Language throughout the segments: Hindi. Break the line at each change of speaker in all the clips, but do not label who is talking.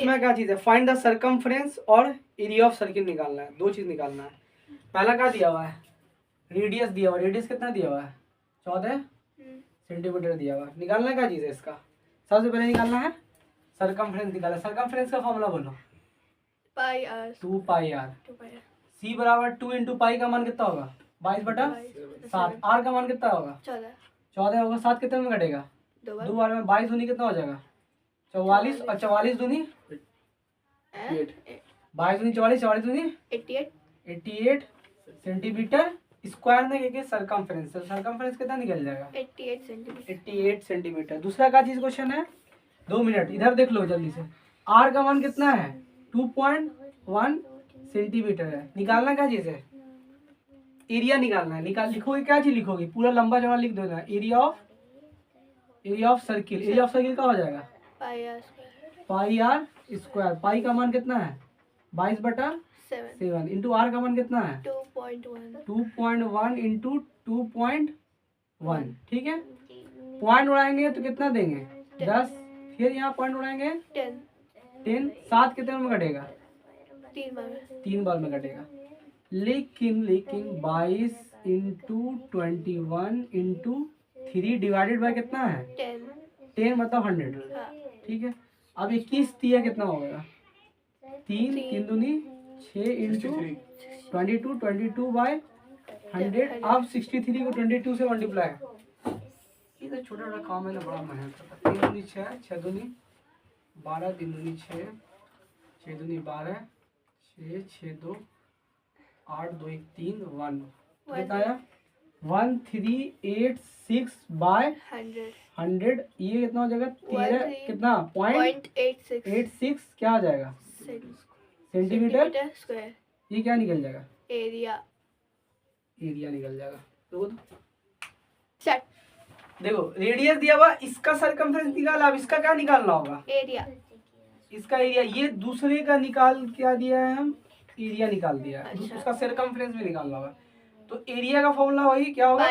इसमें क्या चीज है, फाइंड द सर्कमफ्रेंस और एरिया ऑफ सर्किल निकालना है, दो चीज निकालना है। पहला क्या दिया हुआ है, रेडियस दिया हुआ है, रेडियस कितना दिया हुआ है 14 सेंटीमीटर दिया हुआ है। निकालना क्या चीज है इसका, सबसे पहले निकालना है सर्कमफ्रेंस निकालना। सर्कमफ्रेंस का फॉर्मूला बोलो,
पाई आर
2 पाई आर। सी बराबर 2 इंटू पाई का मान कितना होगा 22/7। आर का मान कितना होगा 14 होगा। 7 कितने में घटेगा 2 बार में, 22 दूनी कितना हो जाएगा 44 और 44 दूनी 22 दूनी 44, 44 दूनी 88 सेंटीमीटर स्क्वायर में के सर्कमफ्रेंस। सर्कमफ्रेंस कितना निकल जाएगा 88 सेंटीमीटर। दूसरा का चीज क्वेश्चन है, 2 मिनट इधर देख लो जल्दी से। आर का मान कितना है 2.1 सेंटीमीटर है। निकालना क्या चीज है, एरिया निकालना है। लिखोगे क्या चीज लिखोगे, पूरा लंबा चौड़ा लिख देना, area of circle. Area of circle का हो जाएगा पाई आर स्क्वायर। पाई का मान कितना है 22/7 इंटू आर का मान कितना है 2.1 इंटू 2.1। ठीक है, पॉइंट उड़ाएंगे तो कितना देंगे 10, फिर यहाँ पॉइंट उड़ाएंगे 10। 7 कितने में घटेगा 3 बार में घटेगा। लेकिन 22 इंटू 21 इंटू 3 डिवाइडेड बाय कितना है 10 मतलब 100। ठीक है, अब 21 दिया कितना होगा 3 दूनी 6 इंटू 22 बाय 100। अब 63 को 22 से मल्टीप्लाई, ये तो छोटा छोटा काम है ना, बड़ा मेहनत करता है। 3 दूनी 6, 6 दूनी 12, 3 दूनी 6, 6 दूनी 12, 6 6 2 8 2 1 3 1 कितना आया 1386 बाय 100। ये कितना हो जाएगा 13 कितना .86 क्या हो जाएगा सेंटीमीटर स्क्वायर। ये क्या निकल जाएगा एरिया निकल जाएगा। तो देखो रेडियस दिया हुआ, इसका सर्कमफ्रेंस निकाला। अब इसका क्या निकालना होगा एरिया, इसका एरिया। ये दूसरे का निकाल क्या दिया है हम, एरिया निकाल दिया है। अच्छा। उसका सर्कमफ्रेंस भी निकालना होगा। तो एरिया का फॉर्मूला वही क्या होगा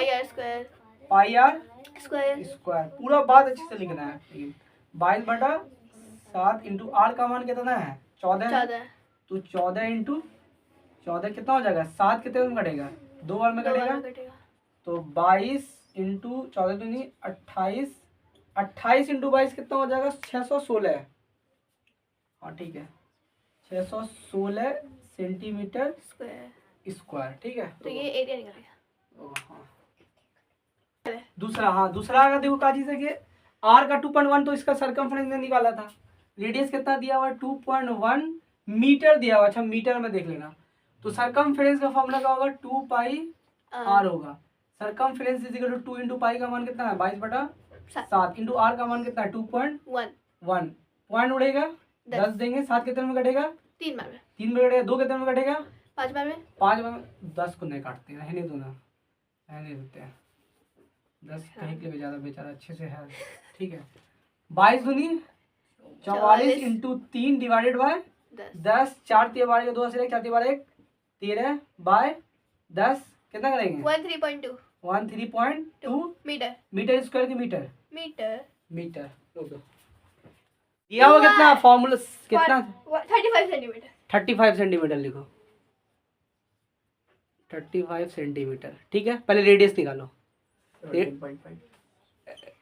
पाई आर स्क्वायर। पूरा बात अच्छे से लिखना है। 22/7 इंटू आर का मान कितना है 14। तो 14 इंटू 14 कितना हो जाएगा 7 कितने में घटेगा 2 बार में घटेगा। तो 22 इंटू 14 दूनी 28, 28 इंटू 22 कितना हो जाएगा 616। हाँ ठीक है 616 सेंटीमीटर स्क्वायर। ठीक है,
तो ये एरिया निकलेगा।
हाँ दूसरा का देखो का चीज है कि आर का 2.1 तो इसका सर्कमफ्रेंस ने निकाला था। रेडियस कितना दिया हुआ 2.1 मीटर दिया हुआ। अच्छा मीटर में देख लेना। तो सर्कमफ्रेंस का फॉर्मूला क्या होगा 2 पाई आर होगा। Circumference is equal to 2 into pi का मान कितना है 22/7 इंटू आर का मान कितना है 2.1। पॉइंट उड़ेगा 10 देंगे। 7 कितने में घटेगा 3 में घटेगा। 2 कितने में घटेगा 5 बार में। 10 को नहीं काटते हैं, रहने दो ना, रहने देते हैं। 10 कहीं के लिए ज्यादा बेचारा अच्छे से है। ठीक है 22 दूनी 44 इंटू 3 डिवाइडेड बाय 10। 4 3 12 2 4 4 12 13 बाय 10 कितना करेंगे 13.2 मीटर स्क्वायर की मीटर। दिया हुआ कितना फॉर्मूला कितना 35 सेंटीमीटर लिखो 35 सेंटीमीटर। ठीक है, पहले रेडियस निकालो।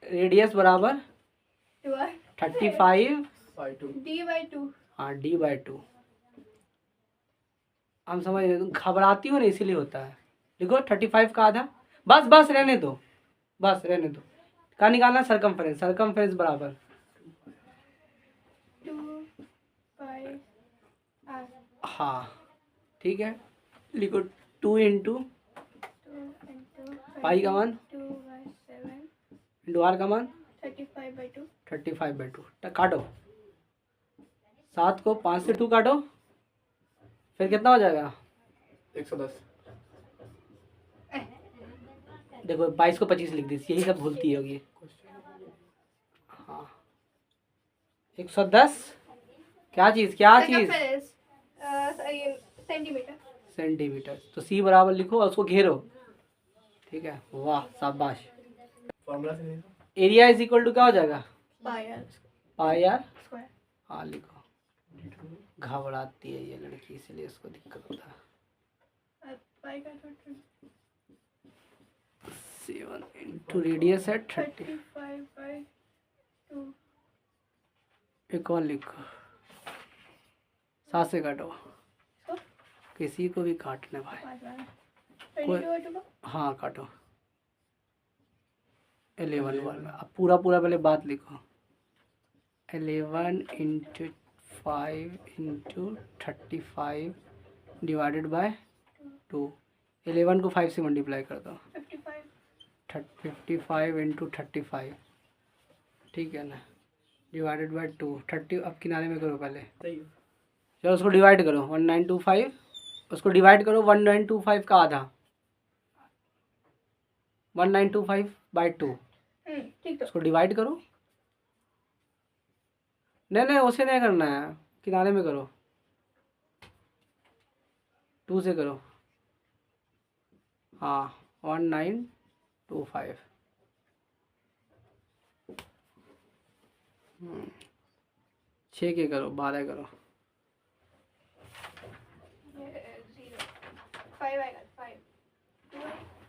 रेडियस बराबर 35
D/2।
हाँ D/2। हम समझ रहे, तुम घबराती हो ना इसीलिए होता है। देखो 35 का आधा। बस रहने दो क्या निकालना सर्कमफ्रेंस बराबर
2 पाई आर। हाँ
ठीक है, लिखो 2 इंटू पाई का मान इंटू आर का मान 35/2। काटो 7 को 5 से 2 काटो, फिर कितना हो जाएगा
110।
देखो 22 को 25 लिख दी, यही सब भूलती होगी। हाँ 110 क्या चीज सेंटीमीटर। तो सी बराबर लिखो और उसको घेरो। ठीक है, वाह शाबाश।
फॉर्मूला से
एरिया इज इक्वल टू क्या हो जाएगा
पाई आर
पाई आर। हाँ लिखो घबराती है ये लड़की, इसलिए इसको दिक्कत होता है।
पाई का टोटल
7 इंटू रेडियस है 30।
35/2।
एक और लिखो, 7 से काटो, किसी को भी काटने भाई।
22/2
हाँ काटो। 11 वाला अब पूरा पहले बात लिखो। 11 इंटू 5 इंटू 35 डिवाइडेड बाय 2। 11 को 5 से मल्टीप्लाई कर दो। 55 इंटू 35, ठीक है ना, डिवाइडेड बाय 2। 30 अब किनारे में करो पहले, चलो उसको डिवाइड करो। 1925 उसको डिवाइड करो 1925 का आधा, 1925/2
ठीक। तो
उसको डिवाइड करो। नहीं उसे नहीं करना है, किनारे में करो, 2 से करो। हाँ 1925। 6 के करो, 12 करो।
5 आएगा। 5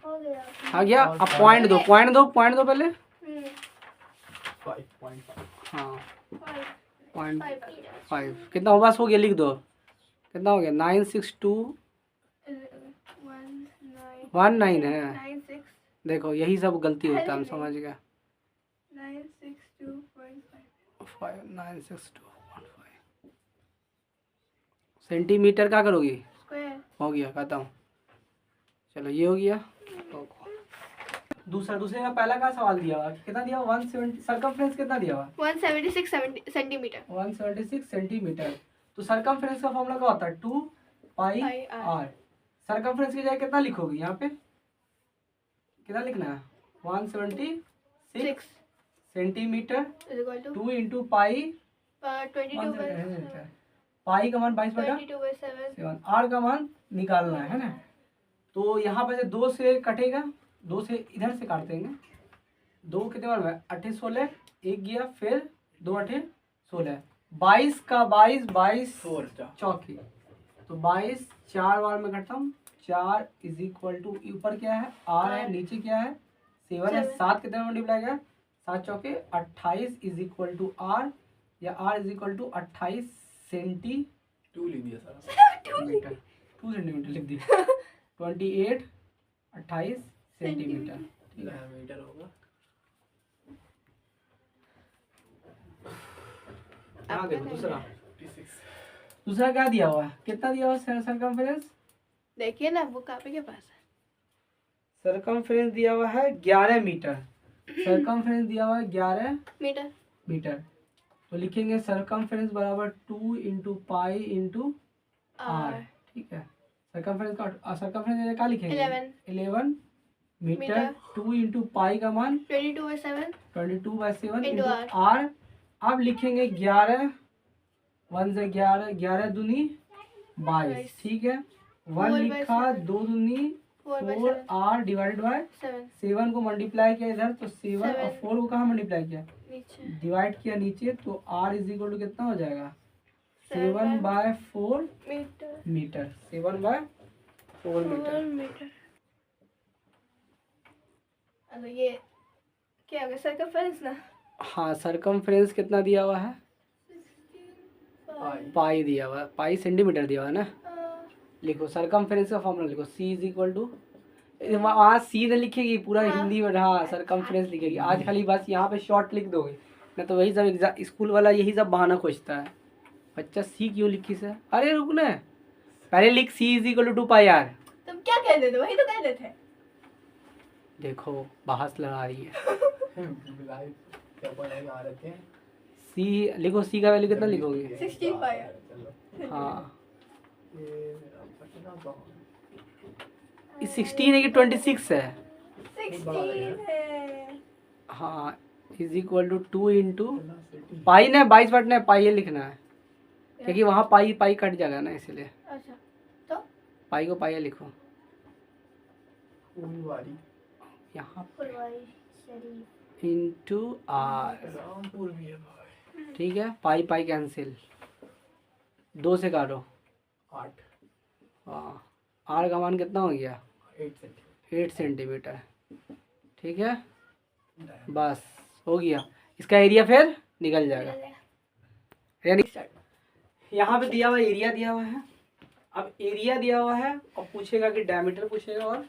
हो गया।
आ गया। अब पॉइंट दो पहले।
5.5।
हाँ
5
0.5 कितना होगा, हो गया, लिख दो कितना हो गया। 962 19 है।
96
देखो यही सब गलती होता है, हम समझ गए।
962.5
962.5 सेंटीमीटर क्या करोगी,
स्क्वायर।
हो गया, खत्म। चलो ये हो गया। दूसरे का पहला का सवाल दिया हुआ कितना दिया हुआ, 170 सर्कमफ्रेंस कितना दिया हुआ,
176 सेंटीमीटर।
176 सेंटीमीटर। तो सर्कमफ्रेंस का फॉर्मूला क्या होता है, 2 पाई आर। सर्कमफ्रेंस की जगह कितना लिखोगे यहाँ पे, कितना लिखना है, 176 सेंटीमीटर 2 इंटू पाई
22/7।
पाई का मान 22/7। आर का मान निकालना है ना। तो यहाँ पे से 2 से कटेगा, 2 से इधर से काट देंगे। 2 कितने बार में 8 16 एक गया, फिर 2 8 16 22 का 22 चौकी, तो 22 4 बार में खत्म। 4 इज इक्वल टू ऊपर क्या है आर है, नीचे क्या है 7 है। 7 कितने मल्टीप्लाई किया, 7 चौके 28 इज इक्वल टू आर, या आर इज इक्वल टू 28 सेंटी
2 लिख दिया सारा।
2 सेंटीमीटर लिख दिया। 28 सेंटीमीटर, ठीक है।
मीटर होगा।
हाँ देखो दूसरा
56।
क्या दिया हुआ है, कितना दिया हुआ सर्कमफ्रेंस,
देखिए ना वो कापी के पास है।
सर्कमफ्रेंस दिया हुआ है 11 मीटर। सर्कमफ्रेंस दिया हुआ है 11 मीटर। तो लिखेंगे सर्कमफ्रेंस बराबर 2 इंटू पाई इंटू आर, ठीक है। सर्कमफ्रेंस क्या लिखेंगे, 11 मीटर। 2 इंटू पाई का मान 22/7 इंटू आर। अब लिखेंगे 11, 1 से 11, 11 दूनी 22, ठीक है। 1 लिखा, 2 दूनी 4 आर डिवाइडेड बाय 7 को मल्टीप्लाई किया इधर, तो 7 और 4 को कहाँ मल्टीप्लाई किया, डिवाइड किया नीचे, तो आर इज इक्वल टू कितना हो जाएगा 7/4 मीटर। 7/4 मीटर।
अब ये क्या होगा सर्कमफ्रेंस ना।
हाँ सर्कमफ्रेंस कितना दिया हुआ है, पाई दिया हुआ है, पाई सेंटीमीटर दिया हुआ है ना। लिखो सर्कमफ्रेंस का फॉर्मूला लिखो, सी इज इक्वल टू, वहाँ सी न लिखेगी पूरा हिंदी में, हाँ सर्कमफ्रेंस लिखेगी। आज खाली बस यहाँ पे शॉर्ट लिख दोगे ना, तो वही सब स्कूल वाला यही सब बहाना खोजता है। बच्चा सी क्यों लिखी सर, अरे रुकना पहले लिख, C is equal to 2 pi r.
तुम क्या कह देते, वही तो कह देते।
देखो बहस लगा रही है।
क्या पढ़ाएगा आ रहे थे।
सी लिखो, सी का वैल्यू कितना लिखोगे,
16 पाई आर।
हाँ
ये पटना का
16 है कि 26 है,
16 है।
हाँ is equal to 2 into pi ना 22/, पाई ये लिखना है क्योंकि वहाँ पाई कट जाएगा ना, इसलिए
अच्छा तो
पाई को पाई लिखो
फुलवारी
यहाँ
फुलवारी शरीफ
इंटू आर,
रामपुर भी है भाई।
ठीक है। पाई कैंसिल, 2 से काटो।
8
हाँ, आर का मान कितना हो गया?
8 सेंटीमीटर।
8 सेंटीमीटर। ठीक है, बस हो गया। इसका एरिया फिर निकल जाएगा। यानी यहाँ पे दिया हुआ एरिया दिया हुआ है। अब एरिया दिया हुआ है और पूछेगा कि डायमीटर पूछेगा और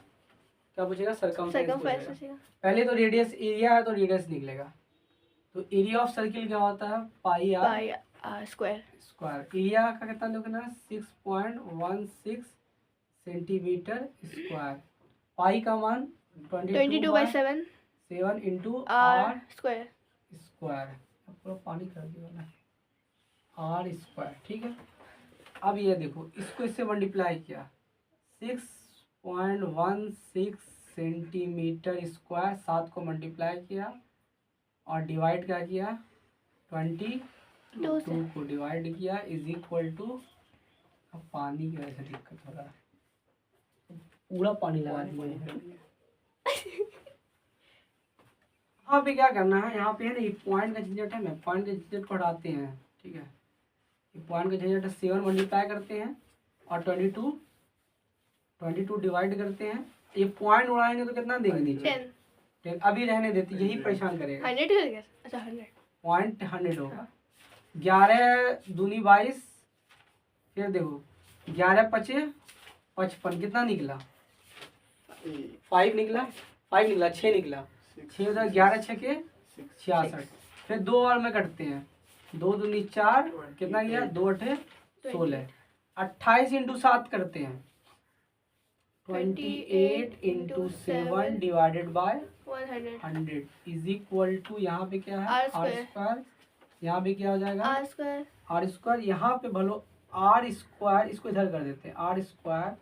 क्या पूछेगा? सरकमफ्रेंस पूछेगा। पहले तो रेडियस, एरिया है तो रेडियस निकलेगा। तो एरिया ऑफ सर्किल क्या होता है? पाई आर
स्क्वायर।
एरिया का कितना लिखना है? 6.16 सेंटीमीटर स्क्वायर। पाई का मान 22/7 इंटू आर
स्क्वायर।
पूरा पानी कर दिया ना, आर स्क्वायर। ठीक है, अब ये देखो, इसको इससे मल्टीप्लाई किया, 6.16 सेंटीमीटर स्क्वायर, 7 को मल्टीप्लाई किया और डिवाइड क्या किया? 22 को डिवाइड किया इज इक्वल टू, अब पानी की वजह से दिक्कत हो रहा है, पूरा पानी लगा दिया। यहाँ पे क्या करना है? यहाँ पे है ना, पॉइंट का झंझट है ना, पॉइंट के झंझट को हटाते हैं। ठीक है, पॉइंट का झंझट 7 मल्टीप्लाई करते हैं और 22 डिवाइड करते हैं। ये पॉइंट उड़ाएंगे तो कितना देंगे? नीचे 10। अभी रहने देते, यही परेशान करेगा।
100 अच्छा 100
पॉइंट 100 होगा। 11 दूनी 22, फिर देखो 11 पचे 55, कितना निकला? 5 निकला, 6 निकला, 6 उधर 11 छके 66। फिर 2 और में कटते हैं, 2 दूनी 4, कितना गया? 2 8 16। 28 इंटू 7 करते हैं, 28 into 7 divided by 100 is equal to, यहाँ पे क्या है? R square. यहाँ पे क्या हो जाएगा? R square. यहाँ पे भलो आर स्क्वायर, इसको इधर कर देते हैं, r square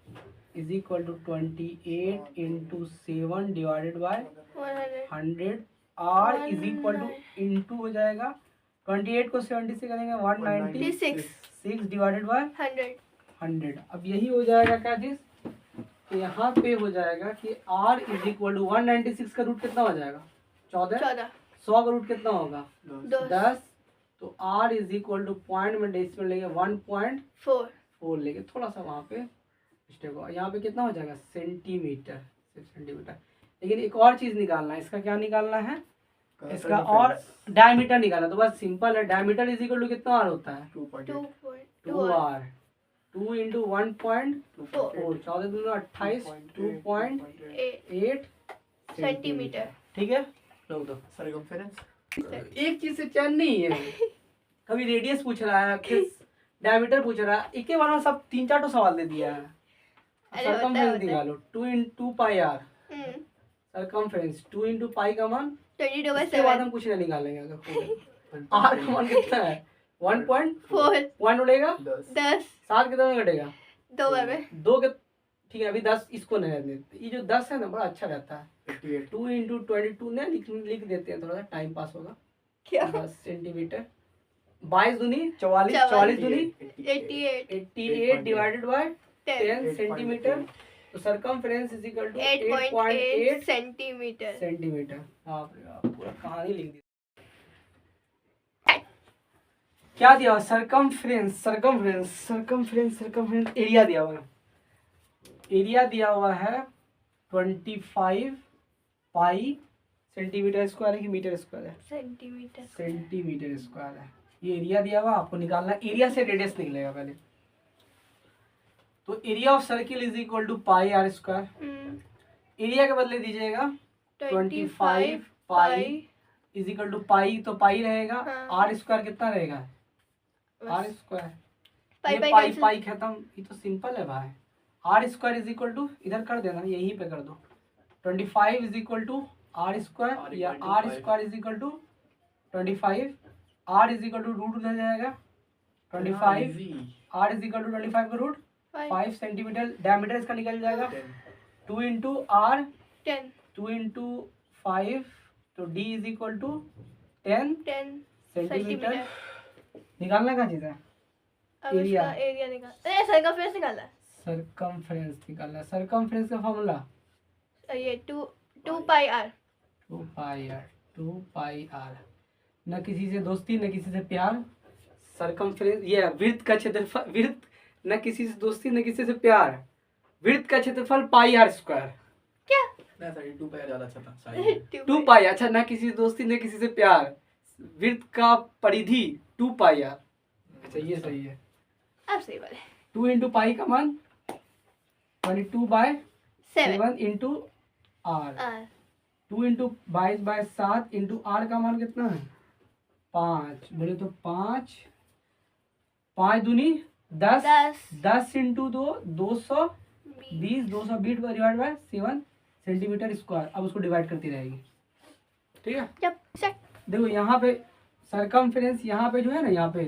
is equal to 28 into 7 divided by 100। R is equal to into हो जाएगा, 28 को 70 से करेंगे 196 डिवाइडेड बाय 100। अब यही हो जाएगा क्या चीज? तो यहाँ पे हो जाएगा कि r इज इक्वल टू 196 का रूट कितना हो जाएगा? 14। 100 का रूट कितना होगा? 10। तो r is equal two point में डेसिमल लेंगे 1.4 लेंगे, थोड़ा सा वहाँ पे मिस्टेक हुआ। यहाँ पे कितना हो जाएगा? सेंटीमीटर। लेकिन एक और चीज निकालना है, इसका क्या निकालना है? इसका और डायमीटर निकालना। तो बस सिंपल है, डायमीटर इज इक्वल टू कितना r होता है? 2r। 2 इंटू 1.4, 14 दूनी 28, 2.8 सेंटीमीटर। ठीक है, लोग दो।
सरकमफेरेंस
एक चीज से चैन नहीं है, कभी रेडियस पूछ रहा है, फिर डायमीटर पूछ रहा है, एक के बार में सब 3-4 सवाल दे दिया है। सरकमफेरेंस निकालो, 2 into pi r circumference, 2 into pi का मान 22/7। बाद हम कुछ नहीं निकालेंगे। अगर आर का मान कितना है? 1.4 पॉइंट उड़ेगा 10। 7 कितना में घटेगा? 2 के। ठीक है, अभी 10 इसको नहीं रहने देते, ये जो 10 है ना बड़ा अच्छा रहता है। 2 इंटू 22 ने लिख देते हैं, थोड़ा सा टाइम पास होगा। क्या? 10 सेंटीमीटर। 22 दूनी 44, 44 दूनी 88 डिवाइडेड बाय 10 सेंटीमीटर। तो circumference is equal to 8.8 centimetre. बाप रे बाप, पूरा कहानी लिख दी। क्या दिया हुआ? सरकमफेरेंस एरिया दिया हुआ है। एरिया दिया हुआ है 25 पाई सेंटीमीटर स्क्वायर है कि मीटर स्क्वायर है? सेंटीमीटर स्क्वायर है। ये एरिया दिया हुआ, आपको निकालना। एरिया से रेडियस निकलेगा पहले। तो area of circle is equal to pi r square. Area के बदले दीजिएगा 25 pi is equal to pi, तो पाई रहेगा। आर स्क्वायर कितना रहेगा? R square. ये पाई खत्म, ये तो सिंपल है भाई। R square is equal to, इधर कर देना, यहीं पे कर दो, 25 is equal to r square, या r square is equal to 25। R is equal to root उधर जाएगा 25, आर इज इक्वल टू 25 का रूट 5 सेंटीमीटर। डायमीटर इसका निकल जाएगा 2 इंटू आर 2 इंटू 5, तो d is equal to 10 centimetre. निकालना क्या चीज है? एरिया
निकाल, सरकमफेरेंस निकालना।
सरकमफेरेंस का फॉर्मूला
ये 2 पाई आर। 2
pi are. न किसी से दोस्ती न किसी से प्यार, सरकमफ्रेंस ये वृत्त का क्षेत्रफल, वृत्त न किसी से दोस्ती न किसी से प्यार, वृत्त का क्षेत्रफल पाई आर स्क्वायर।
क्या?
नहीं सर, 2 पाई ज्यादा अच्छा था साइड।
2 पाई, अच्छा न किसी से दोस्ती न किसी से प्यार, वृत्त का परिधि 2 पाई आर। अच्छा ये सही है।
अब सही बात है।
2 इंटू पाई का मान 22/7
7
into r.
R
2 into 22/7 into r का मान कितना है 5। बोले तो 5 5 दूनी 10, 10 into 2 220, 220 divide by 7 centimetre square. अब उसको डिवाइड करती रहेगी, ठीक है।
जब सेट
देखो यहाँ पे सरकमफ्रेंस यहाँ पे जो है ना, यहाँ पे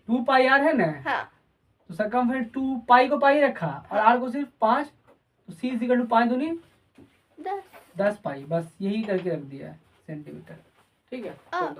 2 पाई आर है ना,
हाँ
तो सरकमफ्रेंस 2 पाई को पाई रखा और आर को सिर्फ 5, तो सी इज इक्वल टू 5 दूनी 10 पाई, बस यही करके रख दिया है सेंटीमीटर, ठीक है।
आ,
हाँ।